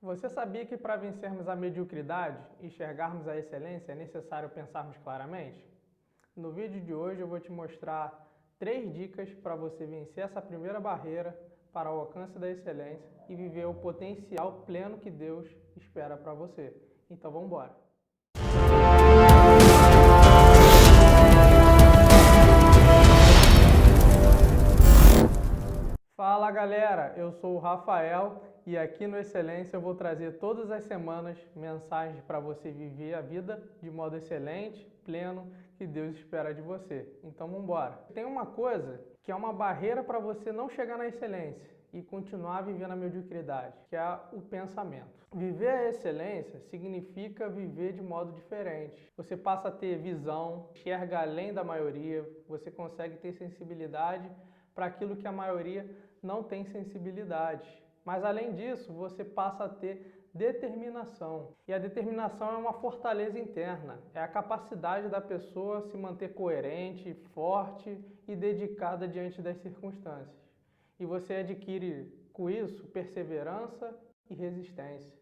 Você sabia que para vencermos a mediocridade e enxergarmos a excelência é necessário pensarmos claramente? No vídeo de hoje eu vou te mostrar 3 dicas para você vencer essa primeira barreira para o alcance da excelência e viver o potencial pleno que Deus espera para você. Então vamos embora! Fala galera, eu sou o Rafael e aqui no Excelência eu vou trazer todas as semanas mensagens para você viver a vida de modo excelente, pleno, que Deus espera de você. Então vamos embora. Tem uma coisa que é uma barreira para você não chegar na excelência e continuar vivendo a mediocridade, que é o pensamento. Viver a excelência significa viver de modo diferente. Você passa a ter visão, enxerga além da maioria, você consegue ter sensibilidade para aquilo que a maioria não tem sensibilidade. Mas além disso, você passa a ter determinação. E a determinação é uma fortaleza interna, é a capacidade da pessoa se manter coerente, forte e dedicada diante das circunstâncias. E você adquire com isso perseverança e resistência.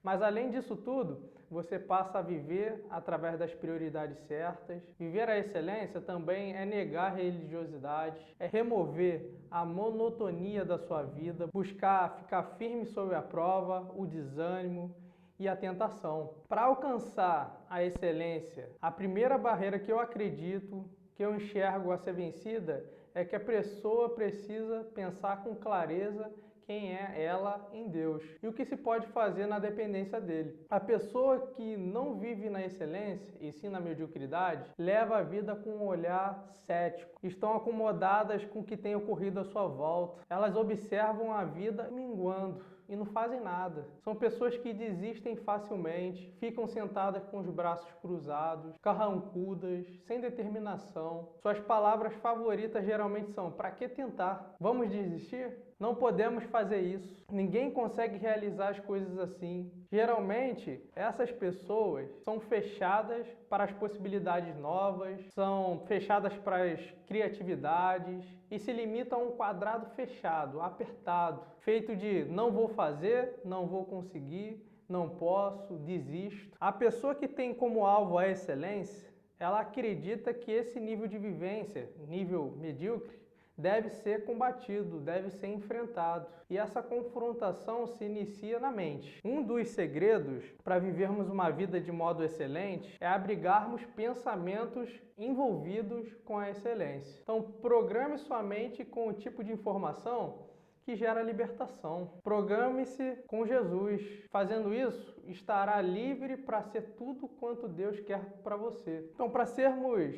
Mas além disso tudo, você passa a viver através das prioridades certas. Viver a excelência também é negar a religiosidade, é remover a monotonia da sua vida, buscar ficar firme sob a prova, o desânimo e a tentação. Para alcançar a excelência, a primeira barreira que eu acredito, que eu enxergo a ser vencida, é que a pessoa precisa pensar com clareza quem é ela em Deus e o que se pode fazer na dependência dele. A pessoa que não vive na excelência e sim na mediocridade leva a vida com um olhar cético. Estão acomodadas com o que tem ocorrido à sua volta. Elas observam a vida minguando e não fazem nada. São pessoas que desistem facilmente, ficam sentadas com os braços cruzados, carrancudas, sem determinação. Suas palavras favoritas geralmente são: "Para que tentar? Vamos desistir?" Não podemos fazer isso. Ninguém consegue realizar as coisas assim. Geralmente, essas pessoas são fechadas para as possibilidades novas, são fechadas para as criatividades e se limitam a um quadrado fechado, apertado, feito de não vou fazer, não vou conseguir, não posso, desisto. A pessoa que tem como alvo a excelência, ela acredita que esse nível de vivência, nível medíocre, deve ser combatido, deve ser enfrentado. E essa confrontação se inicia na mente. Um dos segredos para vivermos uma vida de modo excelente é abrigarmos pensamentos envolvidos com a excelência. Então, programe sua mente com o tipo de informação que gera libertação. Programe-se com Jesus. Fazendo isso, estará livre para ser tudo quanto Deus quer para você. Então, para sermos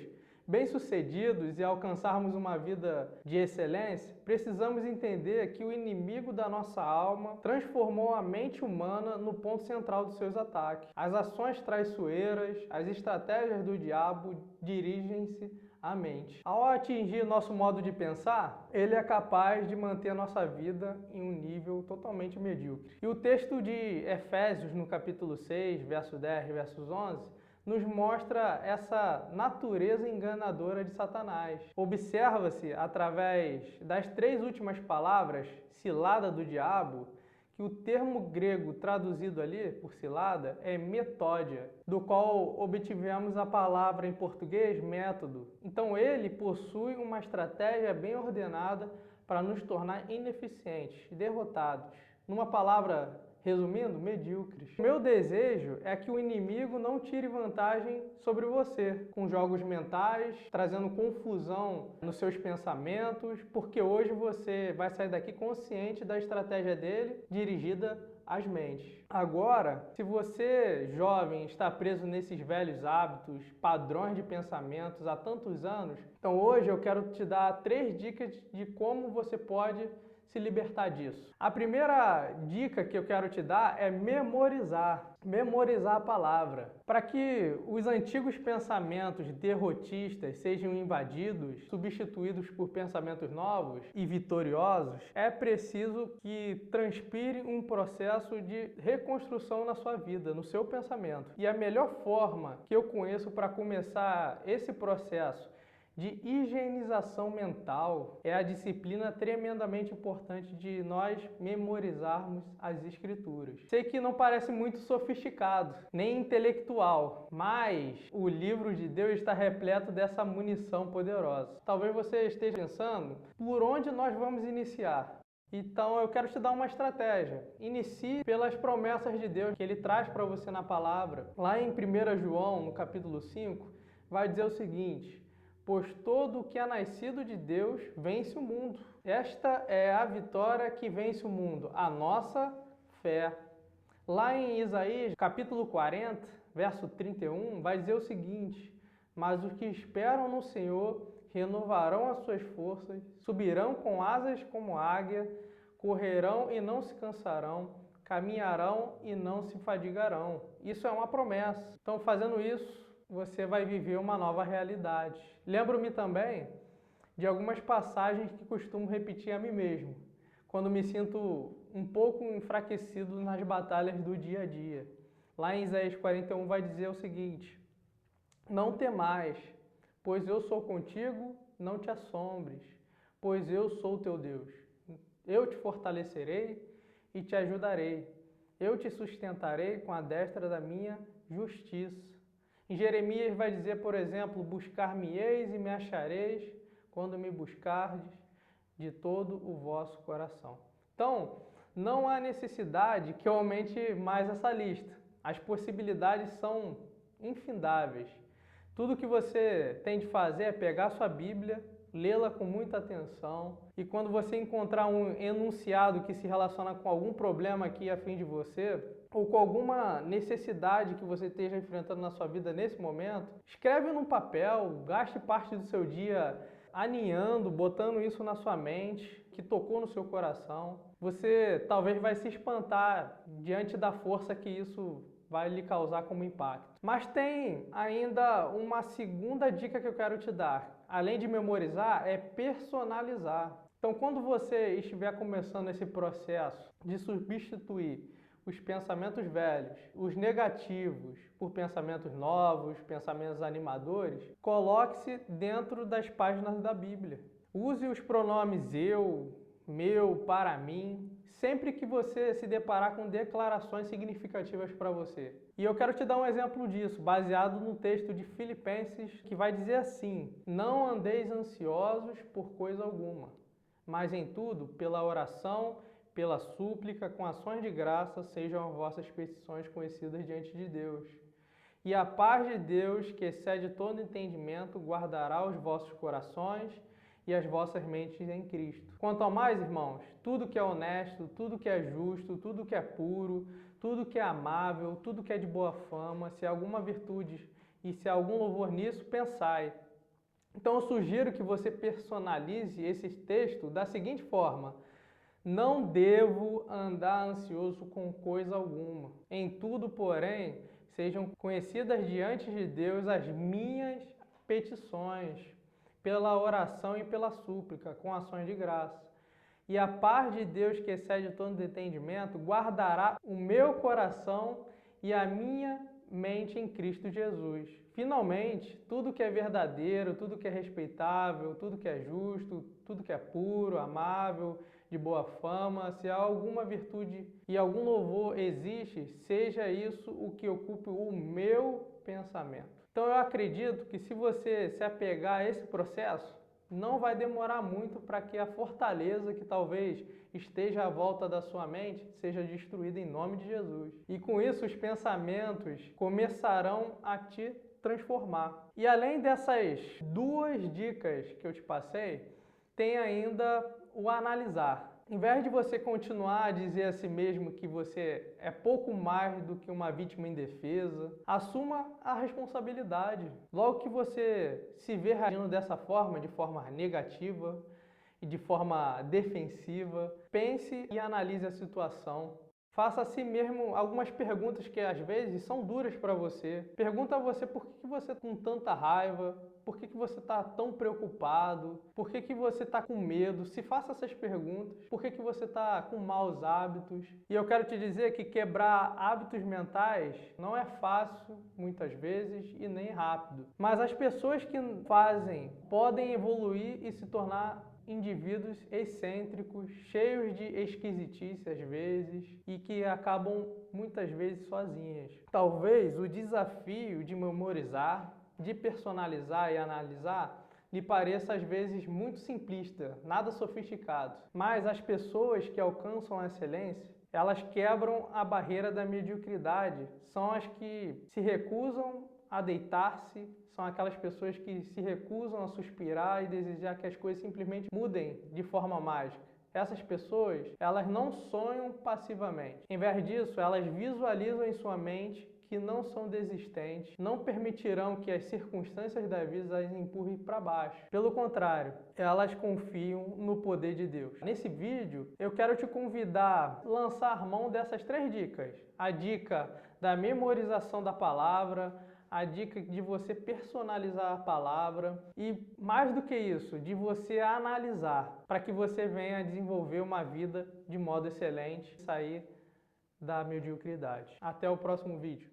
bem-sucedidos e alcançarmos uma vida de excelência, precisamos entender que o inimigo da nossa alma transformou a mente humana no ponto central dos seus ataques. As ações traiçoeiras, as estratégias do diabo dirigem-se à mente. Ao atingir nosso modo de pensar, ele é capaz de manter a nossa vida em um nível totalmente medíocre. E o texto de Efésios, no capítulo 6, verso 10 e versos 11, nos mostra essa natureza enganadora de Satanás. Observa-se, através das 3 últimas palavras, cilada do diabo, que o termo grego traduzido ali por cilada é metódia, do qual obtivemos a palavra em português método. Então ele possui uma estratégia bem ordenada para nos tornar ineficientes, derrotados. Numa palavra, resumindo, medíocres. Meu desejo é que o inimigo não tire vantagem sobre você, com jogos mentais, trazendo confusão nos seus pensamentos, porque hoje você vai sair daqui consciente da estratégia dele, dirigida às mentes. Agora, se você, jovem, está preso nesses velhos hábitos, padrões de pensamentos há tantos anos, então hoje eu quero te dar 3 dicas de como você pode se libertar disso. A primeira dica que eu quero te dar é memorizar a palavra. Para que os antigos pensamentos derrotistas sejam invadidos, substituídos por pensamentos novos e vitoriosos, é preciso que transpire um processo de reconstrução na sua vida, no seu pensamento. E a melhor forma que eu conheço para começar esse processo de higienização mental é a disciplina tremendamente importante de nós memorizarmos as Escrituras. Sei que não parece muito sofisticado, nem intelectual, mas o livro de Deus está repleto dessa munição poderosa. Talvez você esteja pensando, por onde nós vamos iniciar? Então eu quero te dar uma estratégia. Inicie pelas promessas de Deus que Ele traz para você na palavra. Lá em 1 João, no capítulo 5, vai dizer o seguinte: pois todo o que é nascido de Deus vence o mundo. Esta é a vitória que vence o mundo, a nossa fé. Lá em Isaías, capítulo 40, verso 31, vai dizer o seguinte: mas os que esperam no Senhor renovarão as suas forças, subirão com asas como águia, correrão e não se cansarão, caminharão e não se fadigarão. Isso é uma promessa. Então, fazendo isso, você vai viver uma nova realidade. Lembro-me também de algumas passagens que costumo repetir a mim mesmo, quando me sinto um pouco enfraquecido nas batalhas do dia a dia. Lá em Isaías 41 vai dizer o seguinte: não temais, pois eu sou contigo, não te assombres, pois eu sou teu Deus. Eu te fortalecerei e te ajudarei. Eu te sustentarei com a destra da minha justiça. Em Jeremias vai dizer, por exemplo, buscar-me-eis e me achareis quando me buscardes de todo o vosso coração. Então, não há necessidade que eu aumente mais essa lista. As possibilidades são infindáveis. Tudo que você tem de fazer é pegar sua Bíblia, lê-la com muita atenção e quando você encontrar um enunciado que se relaciona com algum problema aqui a fim de você, ou com alguma necessidade que você esteja enfrentando na sua vida nesse momento, escreve num papel, gaste parte do seu dia aninhando, botando isso na sua mente, que tocou no seu coração. Você talvez vai se espantar diante da força que isso vai lhe causar como impacto. Mas tem ainda uma segunda dica que eu quero te dar. Além de memorizar, é personalizar. Então, quando você estiver começando esse processo de substituir os pensamentos velhos, os negativos, por pensamentos novos, pensamentos animadores, coloque-se dentro das páginas da Bíblia. Use os pronomes eu, meu, para mim, sempre que você se deparar com declarações significativas para você. E eu quero te dar um exemplo disso, baseado no texto de Filipenses, que vai dizer assim: não andeis ansiosos por coisa alguma, mas em tudo, pela oração, pela súplica, com ações de graça, sejam as vossas petições conhecidas diante de Deus. E a paz de Deus, que excede todo entendimento, guardará os vossos corações e as vossas mentes em Cristo. Quanto ao mais, irmãos, tudo que é honesto, tudo que é justo, tudo que é puro, tudo que é amável, tudo que é de boa fama, se há alguma virtude e se há algum louvor nisso, pensai. Então eu sugiro que você personalize esse texto da seguinte forma: não devo andar ansioso com coisa alguma. Em tudo, porém, sejam conhecidas diante de Deus as minhas petições, pela oração e pela súplica, com ações de graça. E a paz de Deus, que excede todo entendimento, guardará o meu coração e a minha mente em Cristo Jesus. Finalmente, tudo que é verdadeiro, tudo que é respeitável, tudo que é justo, tudo que é puro, amável, de boa fama, se há alguma virtude e algum louvor existe, seja isso o que ocupe o meu pensamento. Então eu acredito que se você se apegar a esse processo, não vai demorar muito para que a fortaleza que talvez esteja à volta da sua mente seja destruída em nome de Jesus. E com isso os pensamentos começarão a te transformar. E além dessas duas dicas que eu te passei, tem ainda o analisar. Em vez de você continuar a dizer a si mesmo que você é pouco mais do que uma vítima indefesa, assuma a responsabilidade. Logo que você se vê reagindo dessa forma, de forma negativa e de forma defensiva, pense e analise a situação. Faça a si mesmo algumas perguntas que às vezes são duras para você. Pergunta a você por que você está com tanta raiva, por que você está tão preocupado, por que você está com medo. Se faça essas perguntas. Por que você está com maus hábitos? E eu quero te dizer que quebrar hábitos mentais não é fácil, muitas vezes, e nem rápido. Mas as pessoas que fazem podem evoluir e se tornar indivíduos excêntricos, cheios de esquisitice às vezes e que acabam muitas vezes sozinhas. Talvez o desafio de memorizar, de personalizar e analisar lhe pareça às vezes muito simplista, nada sofisticado. Mas as pessoas que alcançam a excelência, elas quebram a barreira da mediocridade, são as que se recusam a deitar-se, são aquelas pessoas que se recusam a suspirar e desejar que as coisas simplesmente mudem de forma mágica. Essas pessoas, elas não sonham passivamente. Em vez disso, elas visualizam em sua mente que não são desistentes, não permitirão que as circunstâncias da vida as empurrem para baixo. Pelo contrário, elas confiam no poder de Deus. Nesse vídeo, eu quero te convidar a lançar mão dessas 3 dicas. A dica da memorização da palavra, a dica de você personalizar a palavra e, mais do que isso, de você analisar para que você venha desenvolver uma vida de modo excelente e sair da mediocridade. Até o próximo vídeo.